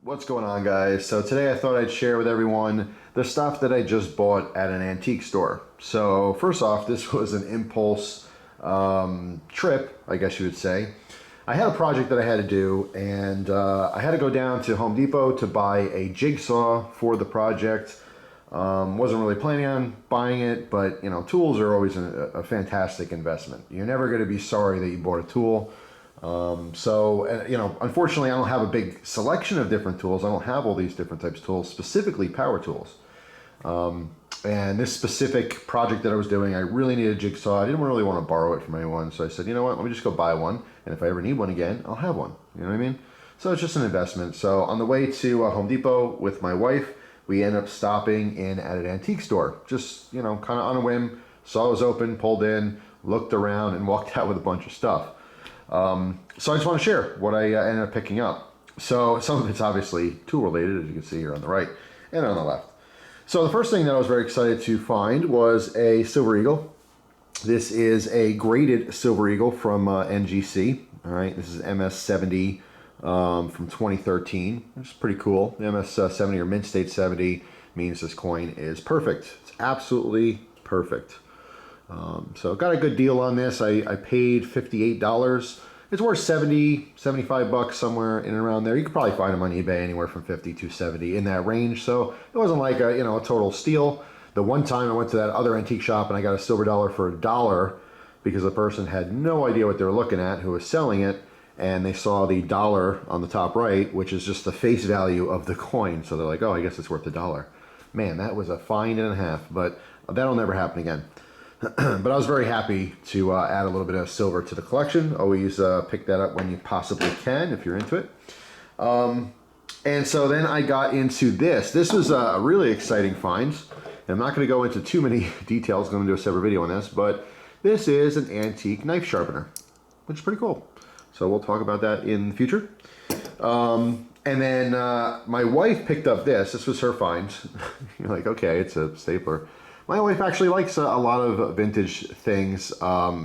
What's going on, guys? So today I thought I'd share with everyone the stuff that I just bought at an antique store. So first off, this was an impulse trip, I guess you would say. I had a project that I had to do, and I had to go down to Home Depot to buy a jigsaw for the project. Wasn't really planning on buying it, but you know, tools are always a fantastic investment. You're never going to be sorry that you bought a tool. You know, unfortunately, I don't have a big selection of different tools. I don't have all these different types of tools, specifically power tools. And this specific project that I was doing, I really needed a jigsaw. I didn't really want to borrow it from anyone, so I said, you know what, let me just go buy one, and if I ever need one again, I'll have one. You know what I mean? So it's just an investment. So on the way to Home Depot with my wife, we ended up stopping in at an antique store. Just, you know, kind of on a whim, saw it was open, pulled in, looked around, and walked out with a bunch of stuff. So I just want to share what I ended up picking up. So some of it's obviously tool related, as you can see here on the right and on the left. So the first thing that I was very excited to find was a Silver Eagle. This is a graded Silver Eagle from NGC. All right, this is MS70 from 2013, which is pretty cool. The MS70 or Mint State 70 means this coin is perfect. It's absolutely perfect. So got a good deal on this. I paid $58. It's worth 70, 75 bucks, somewhere in and around there. You could probably find them on eBay anywhere from 50 to 70 in that range. So it wasn't like a, you know, a total steal. The one time I went to that other antique shop and I got a silver dollar for $1 because the person had no idea what they were looking at who was selling it, and they saw the dollar on the top right, which is just the face value of the coin. So they're like, oh, I guess it's worth $1. Man, that was a find and a half, but that'll never happen again. But I was very happy to add a little bit of silver to the collection. Always pick that up when you possibly can if you're into it. And so then I got into this. This was a really exciting find. And I'm not going to go into too many details. I'm going to do a separate video on this. But this is an antique knife sharpener, which is pretty cool. So we'll talk about that in the future. And then my wife picked up this. This was her find. You're like, okay, it's a stapler. My wife actually likes a lot of vintage things.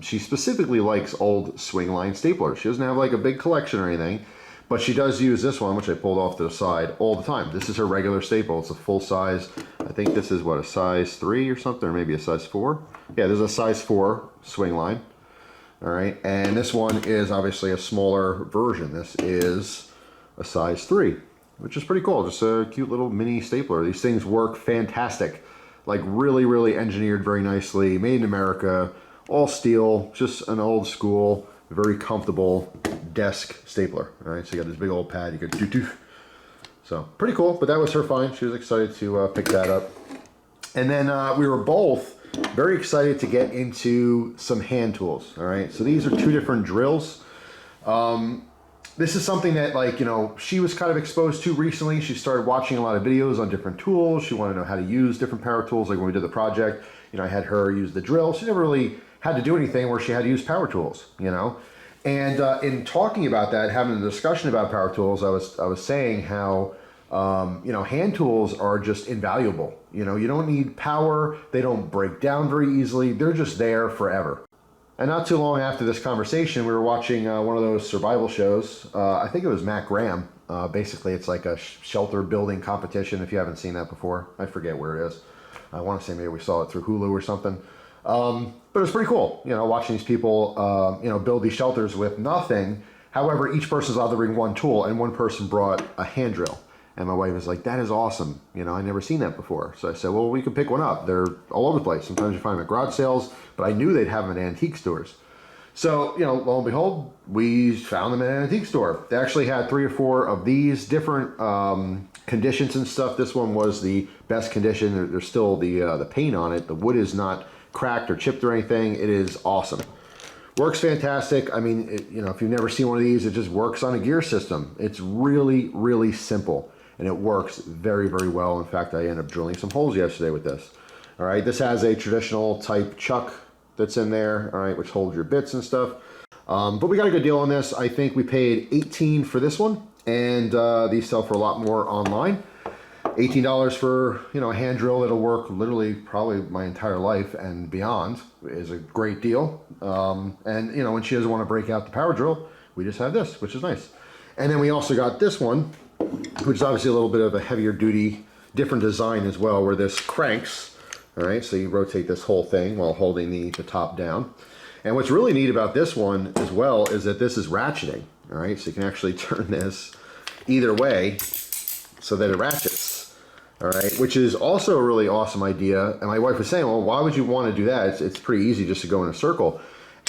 She specifically likes old swing line staplers. She doesn't have like a big collection or anything, but she does use this one, which I pulled off to the side all the time. This is her regular staple. It's a full size. I think this is what, a size 3 or something, or maybe a size 4. Yeah, there's a size 4 swing line. All right, and this one is obviously a smaller version. This is a size 3, which is pretty cool. Just a cute little mini stapler. These things work fantastic. Like really engineered very nicely, made in America, all steel, just an old school, very comfortable desk stapler. All right, so you got this big old pad, you could do. So pretty cool, but that was her find. She was excited to pick that up. And then we were both very excited to get into some hand tools. All right, so these are 2 different drills. This is something that, like, you know, she was kind of exposed to recently. She started watching a lot of videos on different tools. She wanted to know how to use different power tools. Like when we did the project, you know, I had her use the drill. She never really had to do anything where she had to use power tools, you know. And in talking about that, having a discussion about power tools, I was saying how, you know, hand tools are just invaluable. You know, you don't need power. They don't break down very easily. They're just there forever. And not too long after this conversation, we were watching one of those survival shows. I think it was Matt Graham. Basically, it's like a shelter building competition, if you haven't seen that before. I forget where it is. I want to say maybe we saw it through Hulu or something. But it was pretty cool, you know, watching these people, you know, build these shelters with nothing. However, each person's allowed to bring one tool, and one person brought a hand drill. And my wife was like, that is awesome. You know, I've never seen that before. So I said, well, we could pick one up. They're all over the place. Sometimes you find them at garage sales, but I knew they'd have them at antique stores. So, you know, lo and behold, we found them at an antique store. They actually had 3 or 4 of these different conditions and stuff. This one was the best condition. There's still the paint on it. The wood is not cracked or chipped or anything. It is awesome. Works fantastic. I mean, you know, if you've never seen one of these, it just works on a gear system. It's really simple. And it works very well. In fact, I ended up drilling some holes yesterday with this. All right, this has a traditional type chuck that's in there, all right, which holds your bits and stuff. But we got a good deal on this. I think we paid $18 for this one, and these sell for a lot more online. $18 for, you know, a hand drill that'll work literally probably my entire life and beyond is a great deal. And, you know, when she doesn't want to break out the power drill, we just have this, which is nice. And then we also got this one. which is obviously a little bit of a heavier duty, different design as well, where this cranks. All right, so you rotate this whole thing while holding the top down. And what's really neat about this one as well is that this is ratcheting. All right, so you can actually turn this either way so that it ratchets. All right, which is also a really awesome idea. And my wife was saying, well, why would you want to do that? It's pretty easy just to go in a circle.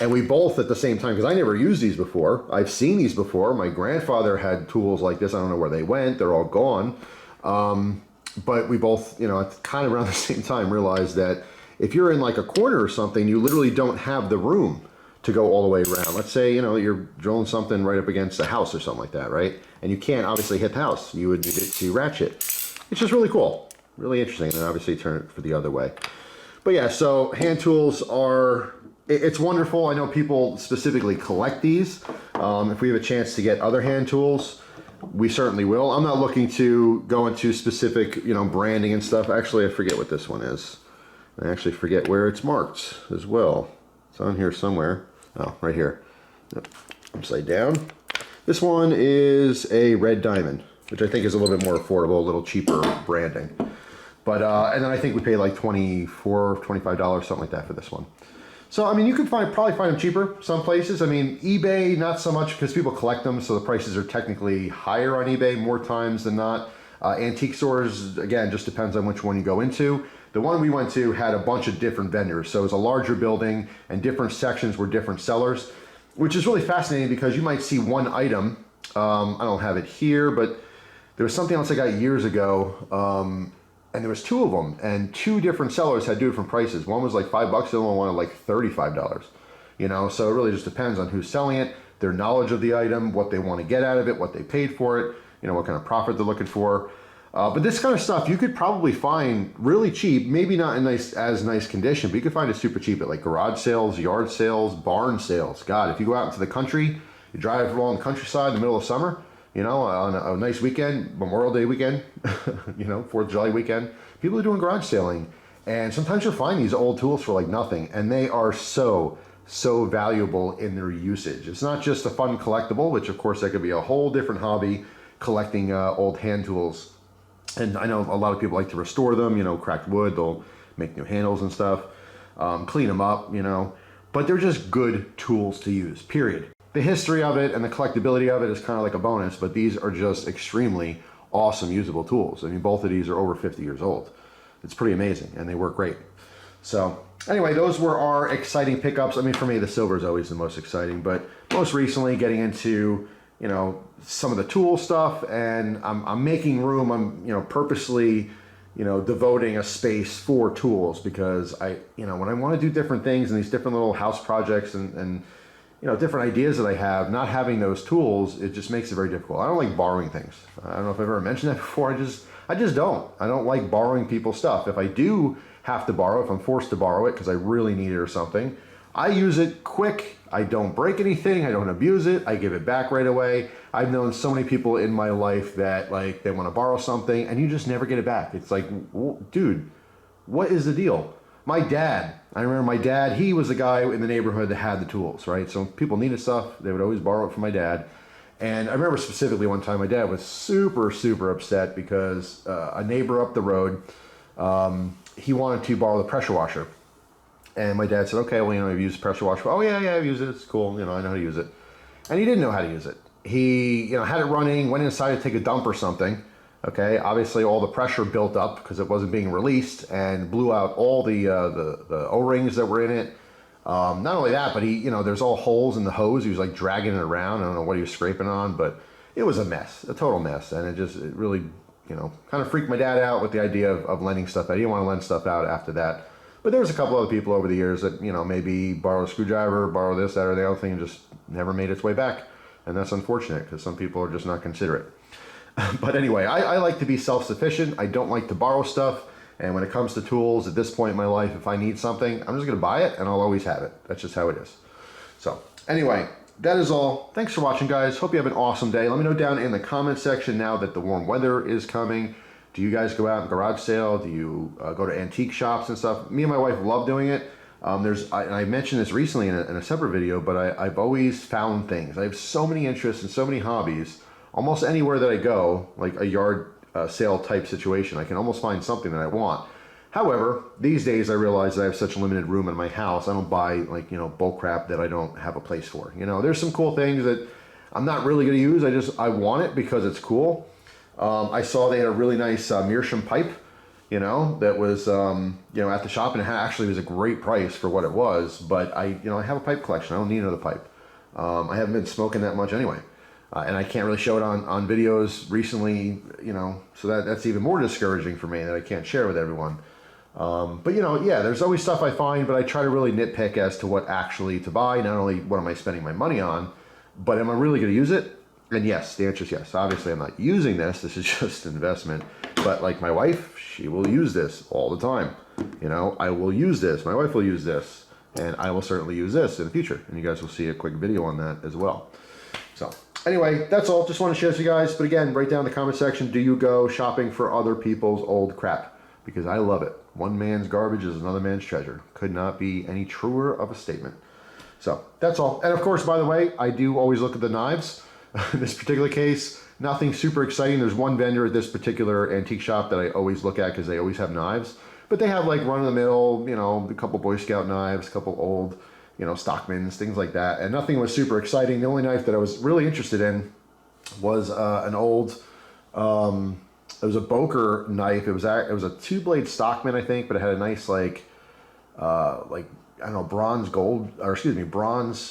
And we both at the same time, because I never used these before. I've seen these before. My grandfather had tools like this. I don't know where they went. They're all gone. But we both, you know, at kind of around the same time realized that if you're in like a corner or something, you literally don't have the room to go all the way around. Let's say, you know, you're drilling something right up against a house or something like that, right? And you can't obviously hit the house. You would need it to ratchet. It's just really cool. Really interesting. And obviously turn it for the other way. But yeah, so hand tools are... It's wonderful. I know people specifically collect these. If we have a chance to get other hand tools, we certainly will. I'm not looking to go into specific, you know, branding and stuff. Actually, I forget what this one is. I actually forget where it's marked as well. It's on here somewhere. Oh, right here. Yep. Upside down. This one is a red diamond, which I think is a little bit more affordable, a little cheaper branding. But, and then I think we paid like $24, $25, something like that for this one. So, I mean, you can probably find them cheaper some places. I mean, eBay, not so much because people collect them, so the prices are technically higher on eBay more times than not. Antique stores, again, just depends on which one you go into. The one we went to had a bunch of different vendors, so it was a larger building and different sections were different sellers, which is really fascinating because you might see one item. I don't have it here, but there was something else I got years ago. And there was two of them, and two different sellers had two different prices. One was like $5, the other one wanted like $35. You know, so it really just depends on who's selling it, their knowledge of the item, what they want to get out of it, what they paid for it, you know, what kind of profit they're looking for. But this kind of stuff you could probably find really cheap, maybe not in as nice condition, but you could find it super cheap at like garage sales, yard sales, barn sales. God, if you go out into the country, you drive along the countryside in the middle of summer, you know, on a nice weekend, Memorial Day weekend, you know, 4th of July weekend, people are doing garage sailing. And sometimes you'll find these old tools for like nothing. And they are so valuable in their usage. It's not just a fun collectible, which of course that could be a whole different hobby, collecting old hand tools. And I know a lot of people like to restore them, you know, cracked wood, they'll make new handles and stuff, clean them up, you know. But they're just good tools to use, period. The history of it and the collectability of it is kind of like a bonus, but these are just extremely awesome usable tools. I mean, both of these are over 50 years old. It's pretty amazing, and they work great. So anyway, those were our exciting pickups. I mean, for me, the silver is always the most exciting, but most recently getting into, you know, some of the tool stuff, and I'm making room. I'm, you know, purposely, you know, devoting a space for tools because you know, when I want to do different things and these different little house projects and you know, different ideas that I have, not having those tools, it just makes it very difficult. I don't like borrowing things. I don't know if I've ever mentioned that before. I just don't. I don't like borrowing people's stuff. If I do have to borrow, if I'm forced to borrow it because I really need it or something, I use it quick. I don't break anything. I don't abuse it. I give it back right away. I've known so many people in my life that like they want to borrow something and you just never get it back. It's like, dude, what is the deal? My dad, I remember my dad, he was the guy in the neighborhood that had the tools, right? So people needed stuff, they would always borrow it from my dad. And I remember specifically one time my dad was super upset because a neighbor up the road, he wanted to borrow the pressure washer. And my dad said, okay, well, you know, I've used the pressure washer. Oh yeah, I've used it, it's cool, you know, I know how to use it. And he didn't know how to use it. He, you know, had it running, went inside to take a dump or something. Okay, obviously all the pressure built up because it wasn't being released and blew out all the O-rings that were in it. Not only that, but he, you know, there's all holes in the hose. He was like dragging it around. I don't know what he was scraping on, but it was a mess, a total mess. And it really, you know, kind of freaked my dad out with the idea of lending stuff out. He didn't want to lend stuff out after that. But there was a couple other people over the years that, you know, maybe borrow a screwdriver, borrow this, that, or the other thing, and just never made its way back. And that's unfortunate because some people are just not considerate. But anyway, I like to be self-sufficient. I don't like to borrow stuff. And when it comes to tools, at this point in my life, if I need something, I'm just going to buy it and I'll always have it. That's just how it is. So anyway, that is all. Thanks for watching, guys. Hope you have an awesome day. Let me know down in the comment section now that the warm weather is coming. Do you guys go out and garage sale? Do you go to antique shops and stuff? Me and my wife love doing it. And I mentioned this recently in a separate video, but I've always found things. I have so many interests and so many hobbies almost anywhere that I go, like a yard sale type situation, I can almost find something that I want. However, these days I realize that I have such limited room in my house. I don't buy like, you know, bulk crap that I don't have a place for. You know, there's some cool things that I'm not really going to use. I want it because it's cool. I saw they had a really nice meerschaum pipe, you know, that was, you know, at the shop, and it actually was a great price for what it was. But I have a pipe collection. I don't need another pipe. I haven't been smoking that much anyway. And I can't really show it on videos recently, you know, so that's even more discouraging for me that I can't share with everyone. But you know, yeah, there's always stuff I find, but I try to really nitpick as to what actually to buy. Not only what am I spending my money on, but am I really going to use it? And yes, the answer is yes. Obviously, I'm not using this. This is just an investment. But like my wife, she will use this all the time. You know, I will use this. My wife will use this. And I will certainly use this in the future. And you guys will see a quick video on that as well. So anyway, that's all. Just want to share this with you guys. But again, write down in the comment section, do you go shopping for other people's old crap? Because I love it. One man's garbage is another man's treasure. Could not be any truer of a statement. So that's all. And of course, by the way, I do always look at the knives. In this particular case, nothing super exciting. There's one vendor at this particular antique shop that I always look at because they always have knives. But they have like run-of-the-mill, you know, a couple Boy Scout knives, a couple old, you know, Stockmans, things like that. And nothing was super exciting. The only knife that I was really interested in was an old... it was a Boker knife. It was a 2-blade Stockman, I think, but it had a nice like I don't know, bronze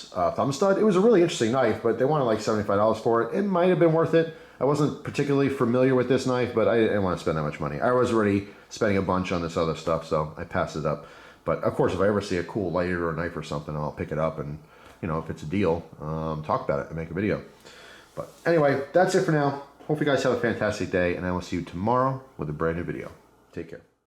thumb stud. It was a really interesting knife, but they wanted like $75 for it. It might have been worth it. I wasn't particularly familiar with this knife, but I didn't want to spend that much money. I was already spending a bunch on this other stuff, so I passed it up. But of course, if I ever see a cool lighter or a knife or something, I'll pick it up and, you know, if it's a deal, talk about it and make a video. But anyway, that's it for now. Hope you guys have a fantastic day, and I will see you tomorrow with a brand new video. Take care.